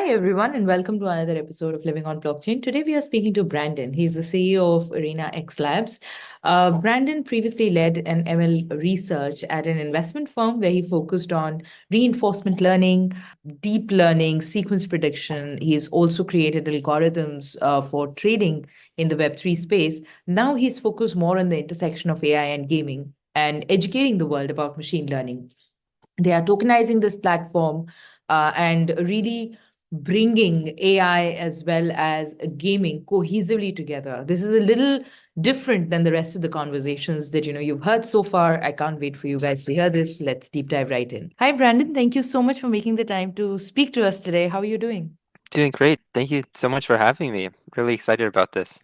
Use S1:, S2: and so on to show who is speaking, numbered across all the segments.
S1: Hi, everyone, and welcome to another episode of Living on Blockchain. Today, we are speaking to Brandon. He's the CEO of ArenaX Labs. Brandon previously led an ML research at an investment firm where he focused on reinforcement learning, deep learning, sequence prediction. He's also created algorithms for trading in the Web3 space. Now, he's focused more on the intersection of AI and gaming and educating the world about machine learning. They are tokenizing this platform and really bringing AI as well as gaming cohesively together. This is a little different than the rest of the conversations that you've heard so far. I can't wait for you guys to hear this. Let's deep dive right in. Hi, Brandon. Thank you so much for making the time to speak to us today. How are you doing?
S2: Doing great. Thank you so much for having me. I'm really excited about this.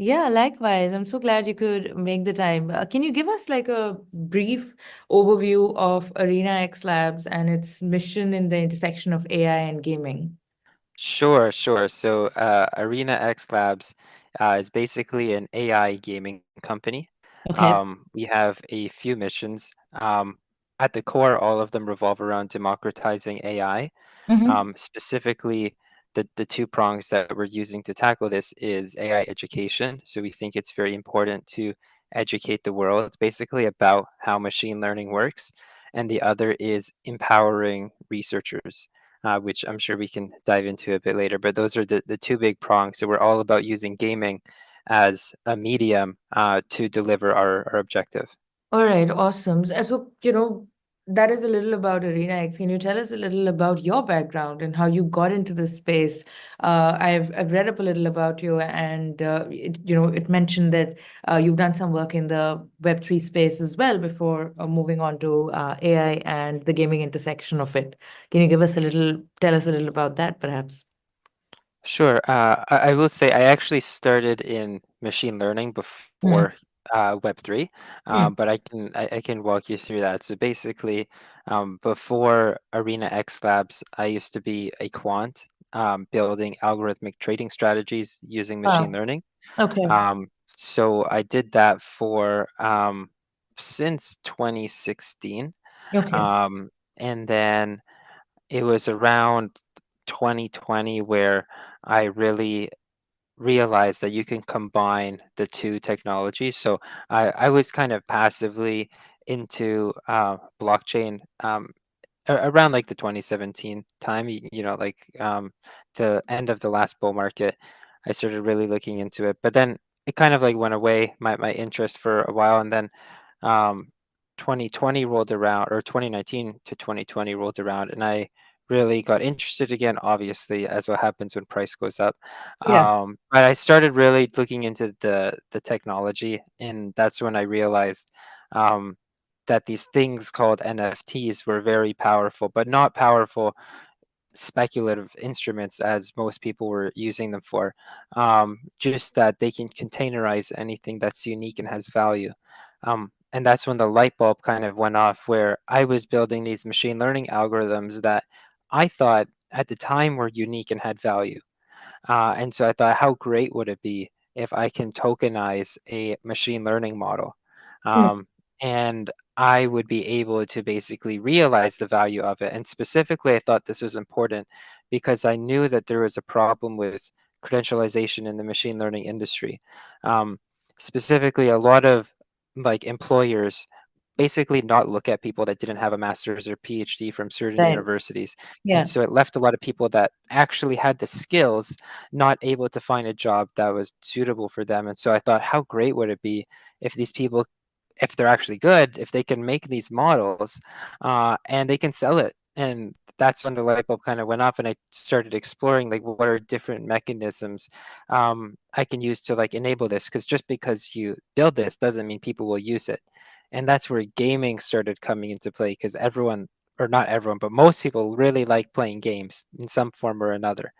S1: Yeah, likewise. I'm so glad you could make the time. Can you give us like a brief overview of ArenaX Labs and its mission in the intersection of AI and gaming?
S2: Sure. So, ArenaX Labs is basically an AI gaming company.
S1: Okay.
S2: We have a few missions. At the core, all of them revolve around democratizing AI.
S1: Mm-hmm.
S2: Specifically, the two prongs that we're using to tackle this is AI education. So we think it's very important to educate the world basically about how machine learning works. And the other is empowering researchers, which I'm sure we can dive into a bit later. But those are the two big prongs. So we're all about using gaming as a medium to deliver our objective.
S1: All right, awesome. So, that is a little about ArenaX. Can you tell us a little about your background and how you got into this space? I've read up a little about you, and it mentioned that you've done some work in the Web3 space as well before moving on to AI and the gaming intersection of it. Can you tell us a little about that, perhaps?
S2: Sure. I will say I actually started in machine learning
S1: Mm.
S2: before Web3,
S1: Mm.
S2: but I can walk you through that. So basically, before Arena X Labs, I used to be a quant, building algorithmic trading strategies using machine
S1: Wow.
S2: learning.
S1: Okay.
S2: So I did that for since 2016,
S1: Okay.
S2: um, and then it was around 2020 where I really realized that you can combine the two technologies. So I was kind of passively into blockchain around like the 2017 time, like the end of the last bull market. I started really looking into it, but then it kind of like went away, my interest for a while. And then um, 2020 rolled around, or 2019 to 2020 rolled around, and I really got interested again, obviously, as what happens when price goes up.
S1: Yeah.
S2: But I started really looking into the technology, and that's when I realized um, that these things called NFTs were very powerful, but not powerful speculative instruments as most people were using them for. Just that they can containerize anything that's unique and has value. And that's when the light bulb kind of went off, where I was building these machine learning algorithms that I thought at the time were unique and had value. And so I thought, how great would it be if I can tokenize a machine learning model?
S1: Mm.
S2: Um, and I would be able to basically realize the value of it. And specifically, I thought this was important because I knew that there was a problem with credentialization in the machine learning industry. Um, Specifically, a lot of like employers basically not look at people that didn't have a master's or PhD from certain
S1: Right.
S2: universities. And
S1: Yeah.
S2: so it left a lot of people that actually had the skills not able to find a job that was suitable for them. And so I thought, how great would it be if these people, if they're actually good, if they can make these models and they can sell it. And that's when the light bulb kind of went off, and I started exploring like what are different mechanisms I can use to like enable this. Because just because you build this doesn't mean people will use it. And that's where gaming started coming into play, because everyone, or not everyone, but most people really like playing games in some form or another.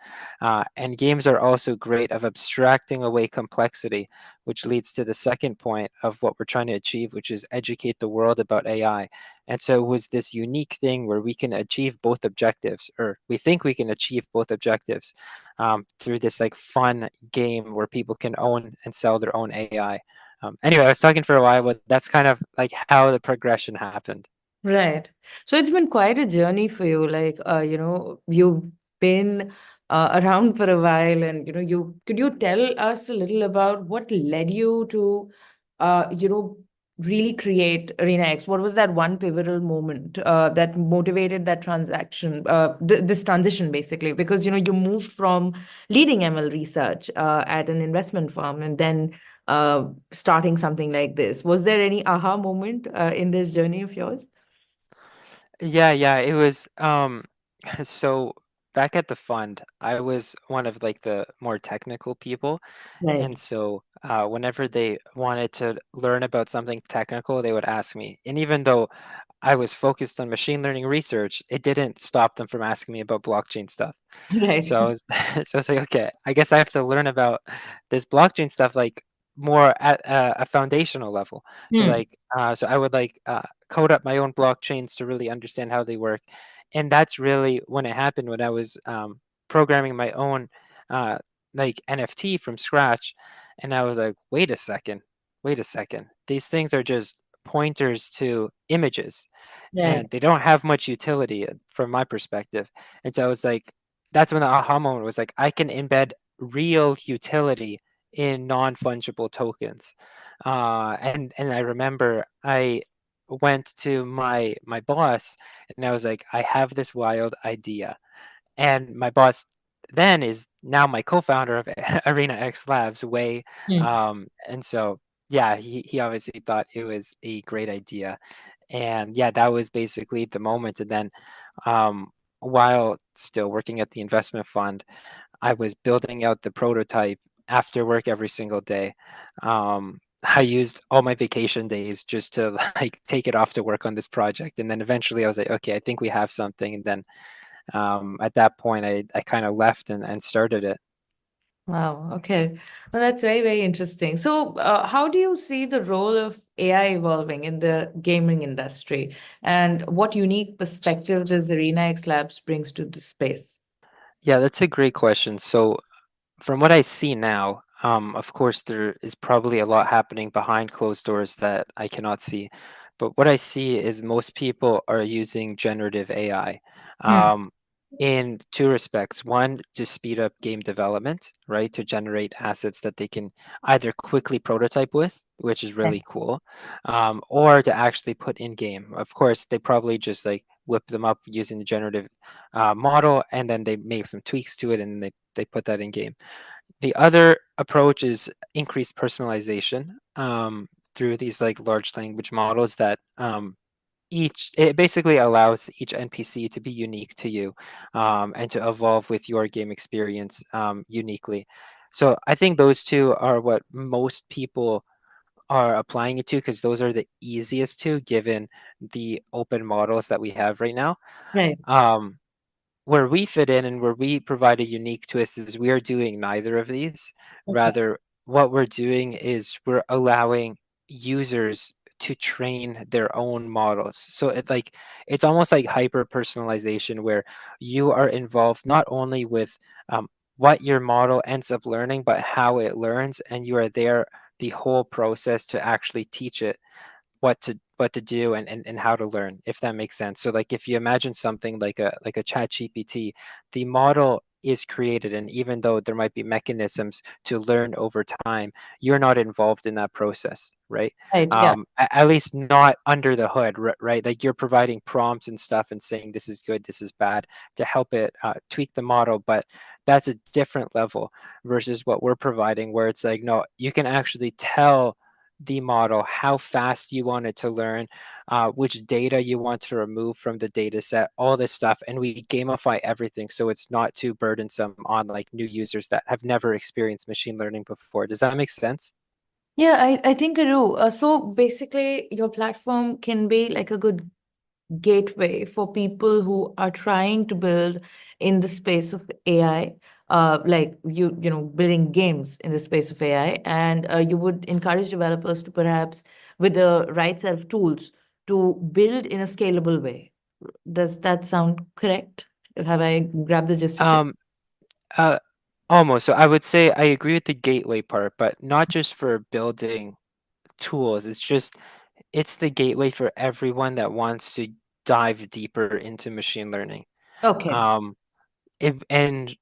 S2: And games are also great of abstracting away complexity, which leads to the second point of what we're trying to achieve, which is educate the world about AI. And so it was this unique thing where we can achieve both objectives, or we think we can achieve both objectives through this like fun game where people can own and sell their own AI. Anyway, I was talking for a while, but that's kind of like how the progression happened.
S1: Right. So it's been quite a journey for you. You've been around for a while, and you could you tell us a little about what led you to, really create ArenaX? What was that one pivotal moment that motivated that transaction, this transition, basically? Because you moved from leading ML research at an investment firm, and then starting something like this. Was there any aha moment in this journey of yours?
S2: Yeah, it was so back at the fund, I was one of like the more technical people. And
S1: Right.
S2: so whenever they wanted to learn about something technical, they would ask me. And even though I was focused on machine learning research, it didn't stop them from asking me about blockchain stuff.
S1: Right.
S2: So I was, so it's like, okay, I guess I have to learn about this blockchain stuff like more at a foundational level. So
S1: Hmm.
S2: like, so I would like code up my own blockchains to really understand how they work. And that's really when it happened when I was programming my own uh, like NFT from scratch. And I was like, wait a second. These things are just pointers to images
S1: Right.
S2: and they don't have much utility from my perspective. And so I was like, that's when the aha moment was like, I can embed real utility in non-fungible tokens. And I remember I went to my boss and I was like, I have this wild idea. And my boss then is now my co-founder of ArenaX Labs, Way.
S1: Hmm.
S2: And so yeah, he obviously thought it was a great idea. And yeah, that was basically the moment. And then while still working at the investment fund, I was building out the prototype after work every single day. I used all my vacation days just to like take it off to work on this project. And then eventually I was like, okay, I think we have something. And then at that point, I kind of left and started it.
S1: Wow. Okay. Well, that's very, very interesting. So, how do you see the role of AI evolving in the gaming industry, and what unique perspective does ArenaX Labs brings to the space?
S2: Yeah, that's a great question. So from what I see now, of course, there is probably a lot happening behind closed doors that I cannot see. But what I see is most people are using generative AI
S1: Hmm.
S2: in two respects. One, to speed up game development, right? To generate assets that they can either quickly prototype with, which is
S1: Right.
S2: really cool, or to actually put in game. Of course, they probably just like whip them up using the generative model and then they make some tweaks to it and they put that in game. The other approach is increased personalization through these like large language models that it basically allows each NPC to be unique to you and to evolve with your game experience uniquely. So I think those two are what most people are applying it to because those are the easiest to given the open models that we have right now.
S1: Right.
S2: Um, where we fit in and where we provide a unique twist is we are doing neither of these.
S1: Okay.
S2: Rather, what we're doing is we're allowing users to train their own models. So it's almost like hyper personalization where you are involved not only with what your model ends up learning, but how it learns, and you are there the whole process to actually teach it what to do and how to learn, if that makes sense. So like if you imagine something like a chat GPT, the model is created, and even though there might be mechanisms to learn over time, you're not involved in that process, right?
S1: Right. Yeah.
S2: At least not under the hood, right? Like you're providing prompts and stuff and saying this is good, this is bad to help it tweak the model, but that's a different level versus what we're providing where it's like, no, you can actually tell the model, how fast you want it to learn, which data you want to remove from the data set, all this stuff. And we gamify everything so it's not too burdensome on like new users that have never experienced machine learning before. Does that make sense?
S1: Yeah, I think I do. So basically, your platform can be like a good gateway for people who are trying to build in the space of AI, like building games in the space of AI, and you would encourage developers to perhaps, with the right set of tools, to build in a scalable way. Does that sound correct? Have I grabbed the gist of it?
S2: Um, uh, Almost. So I would say I agree with the gateway part, but not just for building tools. It's the gateway for everyone that wants to dive deeper into machine learning.
S1: Okay.
S2: Um, and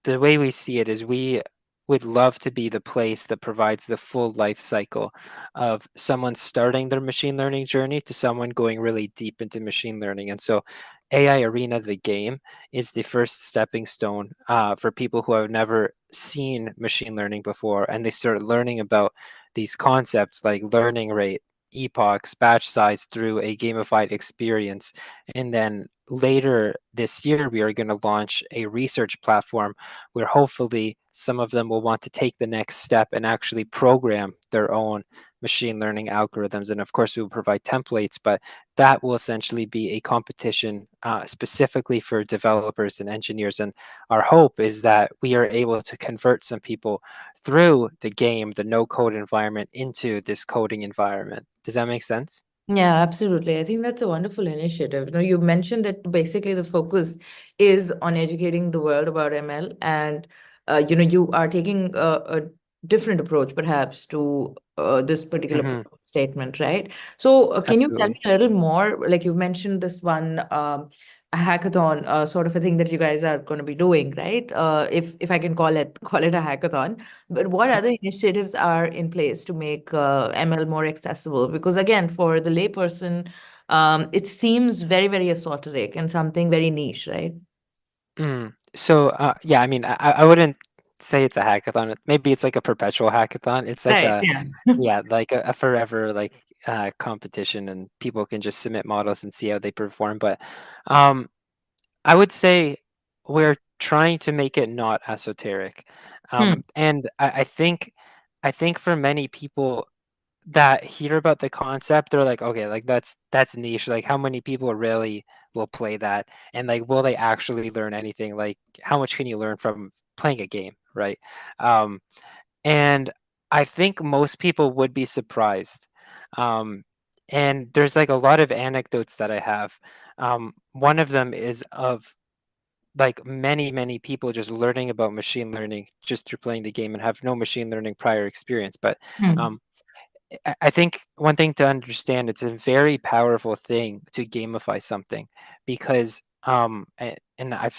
S2: the way we see it is we would love to be the place that provides the full life cycle of someone starting their machine learning journey to someone going really deep into machine learning. And so AI Arena, the game, is the first stepping stone for people who have never seen machine learning before. And they start learning about these concepts like learning rate, epochs, batch size through a gamified experience. And then later this year, we are going to launch a research platform where hopefully some of them will want to take the next step and actually program their own machine learning algorithms. And of course, we will provide templates, but that will essentially be a competition specifically for developers and engineers. And our hope is that we are able to convert some people through the game, the no code environment, into this coding environment. Does that make sense?
S1: Yeah, absolutely. I think that's a wonderful initiative. You mentioned that basically the focus is on educating the world about ML, and you are taking a different approach perhaps to this particular
S2: Hmm.
S1: statement, right? So, can you tell me
S2: Absolutely.
S1: a little more? Like you mentioned this one a hackathon, sort of a thing that you guys are going to be doing, right? If I can call it a hackathon. But what other initiatives are in place to make ML more accessible? Because again, for the layperson, it seems very, very esoteric and something very niche, right?
S2: So, yeah, I mean, I wouldn't say it's a hackathon. Maybe it's like a perpetual hackathon. It's like
S1: Right.
S2: a,
S1: Yeah.
S2: yeah, like a forever like competition, and people can just submit models and see how they perform. But um, I would say we're trying to make it not esoteric.
S1: Hmm.
S2: And I think for many people that hear about the concept, they're like, okay, like that's niche. Like, how many people really will play that? And like, will they actually learn anything? Like, how much can you learn from playing a game, right? Um, and I think most people would be surprised. Um, and there's like a lot of anecdotes that I have. One of them is of like many people just learning about machine learning just through playing the game and have no machine learning prior experience. But
S1: Hmm.
S2: um, I think one thing to understand, it's a very powerful thing to gamify something because and I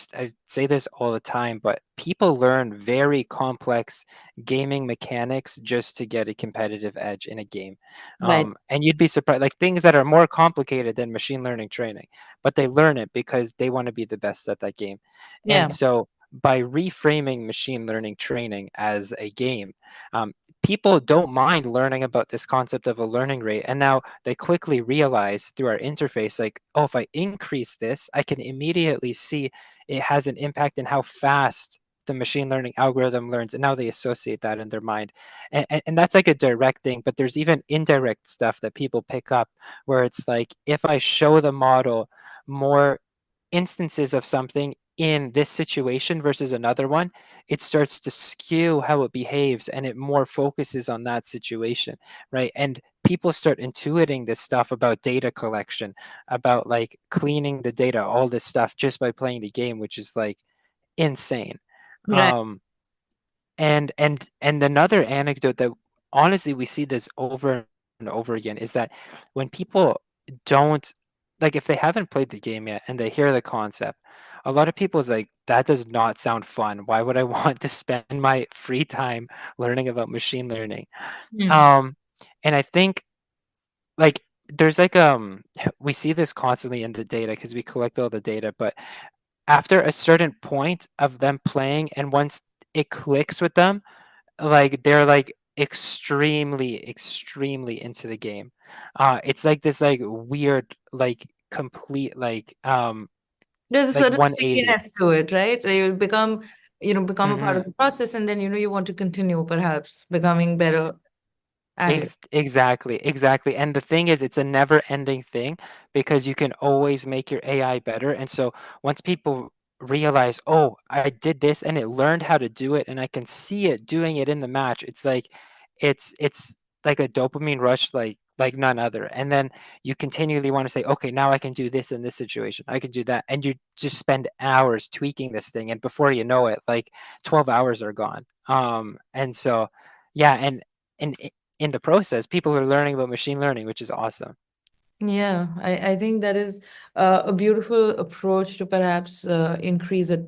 S2: say this all the time, but people learn very complex gaming mechanics just to get a competitive edge in a game.
S1: Right.
S2: And you'd be surprised, like things that are more complicated than machine learning training, but they learn it because they want to be the best at that game. And
S1: Yeah.
S2: so by reframing machine learning training as a game, um, people don't mind learning about this concept of a learning rate. And now they quickly realize through our interface, like, oh, if I increase this, I can immediately see it has an impact in how fast the machine learning algorithm learns. And now they associate that in their mind. And that's like a direct thing, but there's even indirect stuff that people pick up where it's like, if I show the model more instances of something in this situation versus another one, it starts to skew how it behaves and it more focuses on that situation, right? And people start intuiting this stuff about data collection, about like cleaning the data, all this stuff just by playing the game, which is like insane.
S1: Right.
S2: Um, and another anecdote that honestly we see this over and over again is that when people don't like if they haven't played the game yet and they hear the concept, a lot of people is like, that does not sound fun. Why would I want to spend my free time learning about machine learning?
S1: Hmm.
S2: Um, and I think like there's like we see this constantly in the data because we collect all the data, but after a certain point of them playing and once it clicks with them, like they're like extremely into the game. It's like this like weird like complete
S1: There's a
S2: like
S1: certain
S2: 180.
S1: stickiness to it, right? So you become a part
S2: Hmm.
S1: of the process, and then you want to continue perhaps becoming better at it.
S2: Exactly. And the thing is, it's a never-ending thing because you can always make your AI better. And so once people realize, oh, I did this and it learned how to do it, and I can see it doing it in the match, it's like it's like a dopamine rush like none other. And then you continually want to say, okay, now I can do this in this situation. I can do that. And you just spend hours tweaking this thing. And before you know it, like 12 hours are gone. And so yeah, and in the process, people are learning about machine learning, which is awesome.
S1: Yeah, I think that is a beautiful approach to perhaps increase it.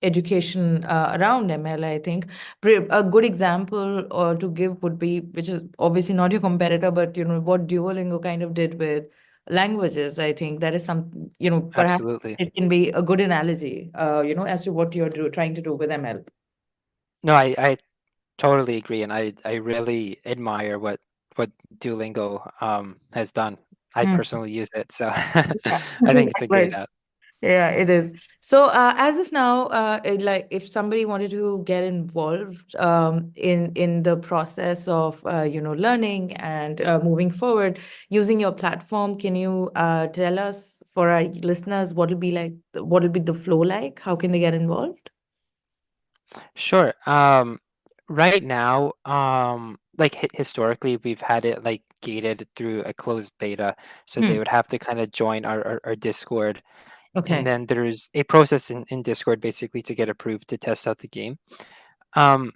S1: education around ML, I think. A good example to give would be, which is obviously not your competitor, but what Duolingo kind of did with languages. I think that is some, perhaps
S2: Absolutely.
S1: it can be a good analogy, as to what you're trying to do with ML.
S2: No, I totally agree, and I really admire what Duolingo has done. I
S1: Hmm.
S2: personally use it, so
S1: Yeah.
S2: I think it's a great
S1: Likewise.
S2: app.
S1: Yeah, it is. So, as of now, like if somebody wanted to get involved in the process of learning and moving forward using your platform, can you tell us, for our listeners, what will be like? What will be the flow like? How can they get involved?
S2: Sure. Right now, like historically, we've had it like gated through a closed beta, so they
S1: Hmm.
S2: would have to kind of join our Discord, and
S1: Okay.
S2: then there's a process in Discord basically to get approved to test out the game. Um,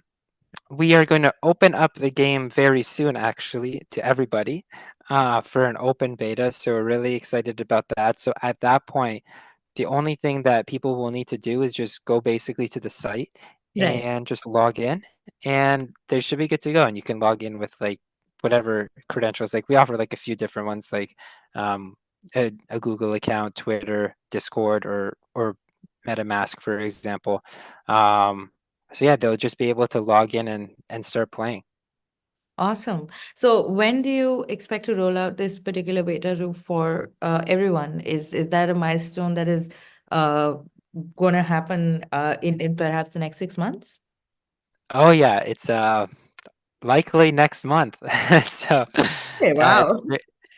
S2: we are going to open up the game very soon, actually, to everybody, for an open beta. So we're really excited about that. So at that point, the only thing that people will need to do is just go basically to the site
S1: Right.
S2: and just log in, and they should be good to go. And you can log in with like whatever credentials. Like we offer like a few different ones, like um, a Google account, Twitter, Discord, or MetaMask, for example. Um, so yeah, they'll just be able to log in and start playing.
S1: Awesome. So, when do you expect to roll out this particular beta room for everyone? Is that a milestone that is uh, going to happen in perhaps the next 6 months?
S2: Oh yeah, it's likely next month. So
S1: Okay, wow.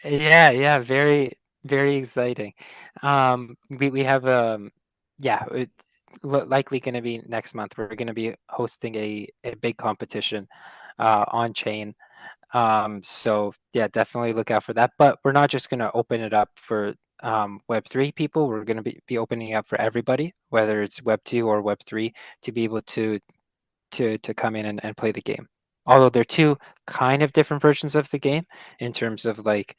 S2: yeah, yeah, very exciting. We have yeah, it likely going to be next month. We're going to be hosting a big competition on chain. So yeah, definitely look out for that. But we're not just going to open it up for Web3 people. We're going to be opening it up for everybody, whether it's Web2 or Web3, to be able to come in and play the game. Although they're two kind of different versions of the game in terms of like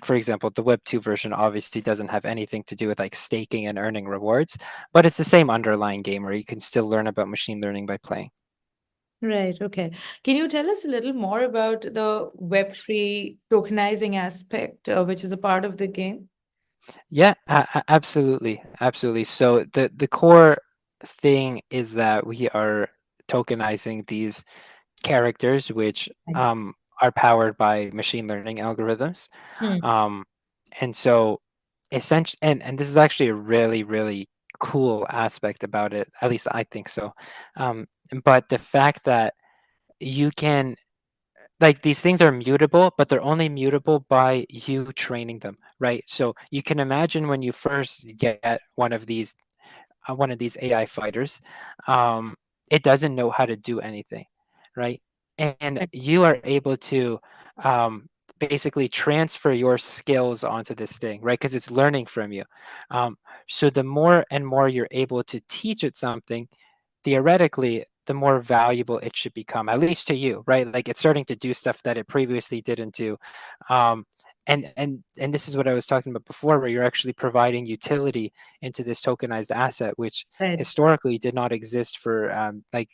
S2: for example, the Web2 version obviously doesn't have anything to do with like staking and earning rewards, but it's the same underlying game where you can still learn about machine learning by playing.
S1: Right. Okay. Can you tell us a little more about the Web3 tokenizing aspect, which is a part of the game?
S2: Yeah, absolutely, absolutely. So the core thing is that we are tokenizing these characters, which
S1: Right.
S2: are powered by machine learning algorithms.
S1: Hmm.
S2: Um, and so essentially, and this is actually a really cool aspect about it. At least I think so. Um, but the fact that you can like these things are mutable, but they're only mutable by you training them, right? So you can imagine when you first get one of these AI fighters, um, it doesn't know how to do anything, right? And
S1: Right.
S2: you are able to um, basically transfer your skills onto this thing, right? Because it's learning from you. Um, so the more and more you're able to teach it something, theoretically, the more valuable it should become, at least to you, right? Like it's starting to do stuff that it previously didn't do. Um, and this is what I was talking about before, where you're actually providing utility into this tokenized asset, which
S1: Right.
S2: historically did not exist for like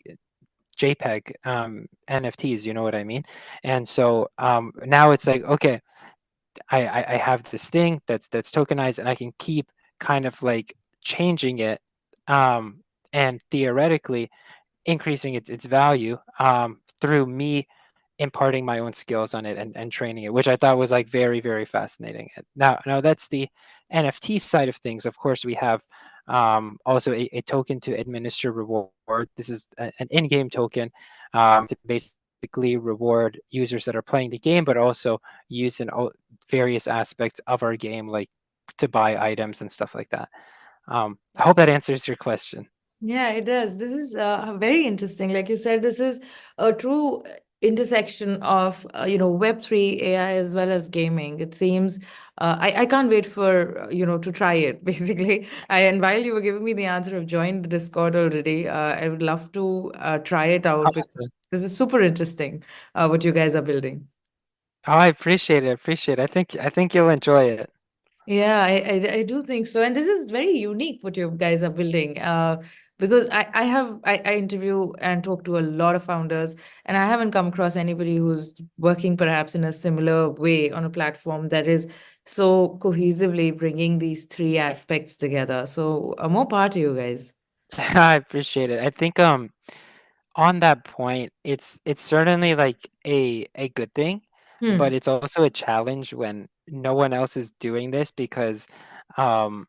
S2: JPEG NFTs. You know what I mean? And so now it's like, okay, I have this thing that's tokenized, and I can keep kind of like changing it, and theoretically increasing its value through me imparting my own skills on it and training it, which I thought was like very fascinating. Now that's the NFT side of things. Of course, we have also a token to administer reward. This is an in-game token to basically reward users that are playing the game, but also use in various aspects of our game, like to buy items and stuff like that. I hope that answers your question.
S1: Yeah, it does. This is very interesting. Like you said, this is a true intersection of Web3 AI as well as gaming. It seems I can't wait for to try it. Basically, and while you were giving me the answer of join the Discord already, I would love to try it out because
S2: Awesome.
S1: this is super interesting. What you guys are building.
S2: Oh, I appreciate it. I appreciate it. I think you'll enjoy it.
S1: Yeah, I do think so. And this is very unique what you guys are building. Because I interview and talk to a lot of founders, and I haven't come across anybody who's working perhaps in a similar way on a platform that is so cohesively bringing these three aspects together. So more power to you guys.
S2: I appreciate it. I think on that point, it's certainly like a good thing, but
S1: Hmm.
S2: it's also a challenge when no one else is doing this because um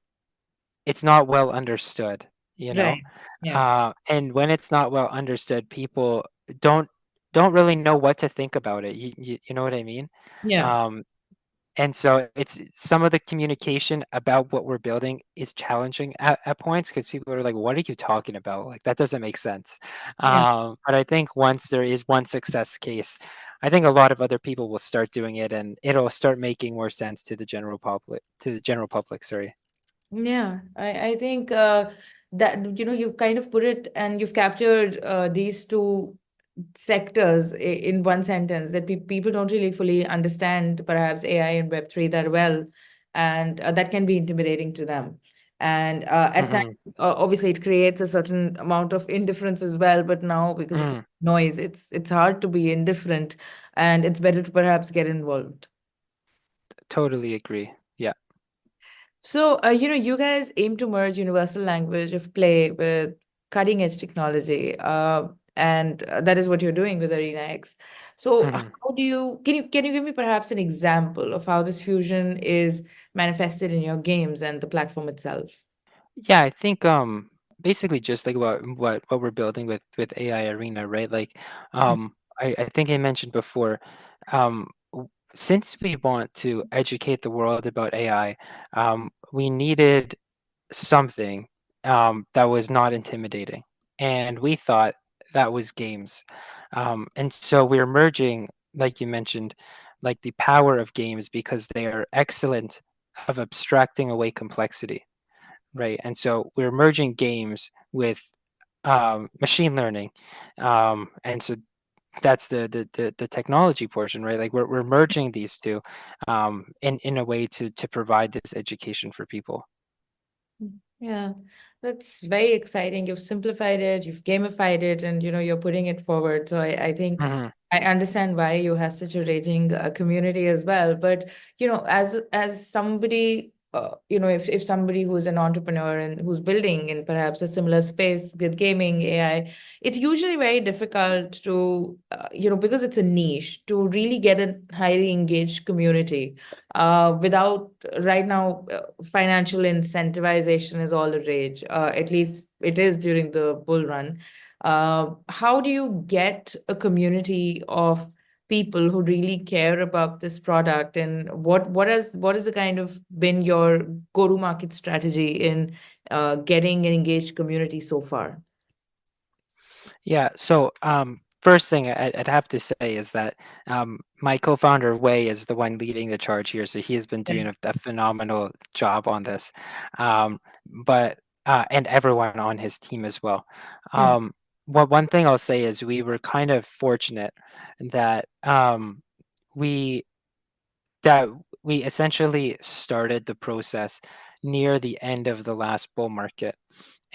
S2: it's not well understood, you know?
S1: Right. Yeah.
S2: And when it's not well understood, people don't don't really know what to think about it. You know what I mean?
S1: Yeah.
S2: Um, and so it's some of the communication about what we're building is challenging at points because people are like, "What are you talking about? Like that doesn't make sense."
S1: Yeah.
S2: But I think once there is one success case, I think a lot of other people will start doing it, and it'll start making more sense to the general public. To the general public, sorry.
S1: Yeah, I think that you've kind of put it and you've captured these two sectors in one sentence that people don't really fully understand perhaps AI and Web3 that well, and that can be intimidating to them. And at times,
S2: Hmm.
S1: obviously, it creates a certain amount of indifference as well. But now, because of
S2: Hmm.
S1: noise, it's hard to be indifferent, and it's better to perhaps get involved.
S2: Totally agree. Yeah.
S1: So, you guys aim to merge universal language of play with cutting edge technology, and that is what you're doing with ArenaX. So,
S2: Mhm.
S1: how do you can you give me perhaps an example of how this fusion is manifested in your games and the platform itself?
S2: Yeah, I think basically just like what we're building with AI Arena, right? Like
S1: Mm.
S2: I think I mentioned before, since we want to educate the world about AI, we needed something that was not intimidating, and we thought that was games. And so we're merging, like you mentioned, like the power of games because they are excellent of abstracting away complexity. Right, and so we're merging games with machine learning, and so that's the technology portion, right? Like we're merging these two in a way to provide this education for people.
S1: Yeah, that's very exciting. You've simplified it, you've gamified it, and you're putting it forward. So I think
S2: Hmm.
S1: I understand why you have such a raging community as well. But as somebody, if somebody who's an entrepreneur and who's building in perhaps a similar space with gaming AI, it's usually very difficult to because it's a niche to really get a highly engaged community without right now financial incentivization is all the rage. At least it is during the bull run. How do you get a community of people who really care about this product, and what is the kind of been your go-to-market strategy in getting an engaged community so far?
S2: Yeah. So first thing I'd have to say is that my co-founder Wei is the one leading the charge here, so he has been doing
S1: Right.
S2: a phenomenal job on this. Um, but and everyone on his team as well.
S1: Hmm.
S2: Um, one thing I'll say is we were kind of fortunate that we that we essentially started the process near the end of the last bull market,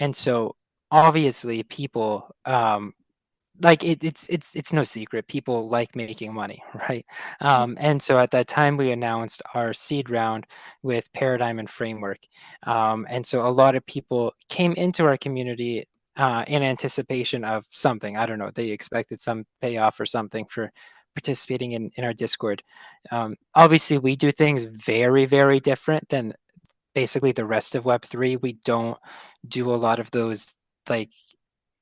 S2: and so obviously people like it's no secret people like making money, right? And so at that time we announced our seed round with Paradigm and Framework, and so a lot of people came into our community in anticipation of something. I don't know, they expected some payoff or something for participating in our Discord. Obviously we do things very very different than basically the rest of Web3. We don't do a lot of those like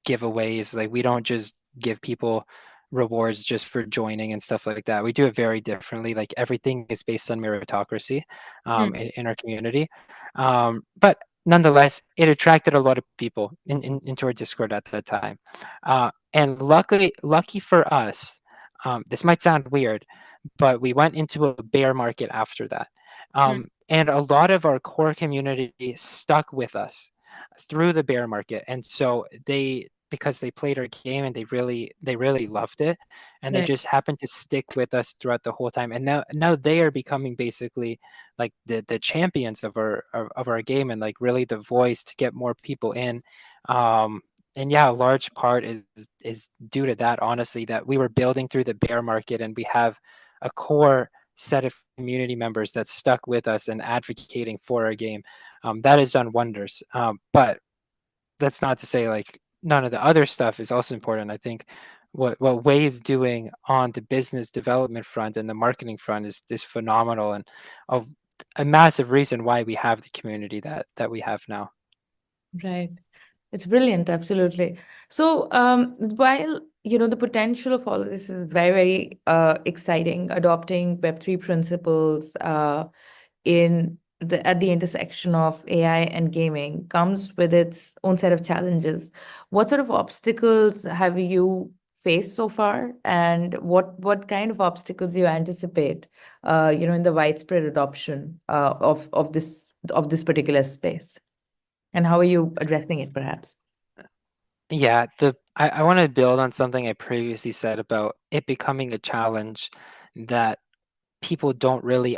S2: giveaways. Like we don't just give people rewards just for joining and stuff like that. We do it very differently. Like everything is based on meritocracy
S1: Hmm.
S2: in our community. But nonetheless, it attracted a lot of people into our Discord at that time. And lucky for us, this might sound weird, but we went into a bear market after that. And a lot of our core community stuck with us through the bear market. And so because they played our game and they really loved it, and they
S1: Right.
S2: just happened to stick with us throughout the whole time. And now they are becoming basically like the champions of our game, and like really the voice to get more people in. Um, and yeah, a large part is due to that, honestly, that we were building through the bear market, and we have a core set of community members that stuck with us and advocating for our game. That has done wonders. But that's not to say like none of the other stuff is also important. I think what Wei is doing on the business development front and the marketing front is phenomenal, and a, a massive reason why we have the community that we have now.
S1: Right. It's brilliant, absolutely. So, while the potential of all of this is very, very exciting, adopting Web3 principles in the at the intersection of AI and gaming comes with its own set of challenges. What sort of obstacles have you faced so far, and what kind of obstacles you anticipate, in the widespread adoption of this particular space, and how are you addressing it, perhaps?
S2: Yeah, I want to build on something I previously said about it becoming a challenge that people don't really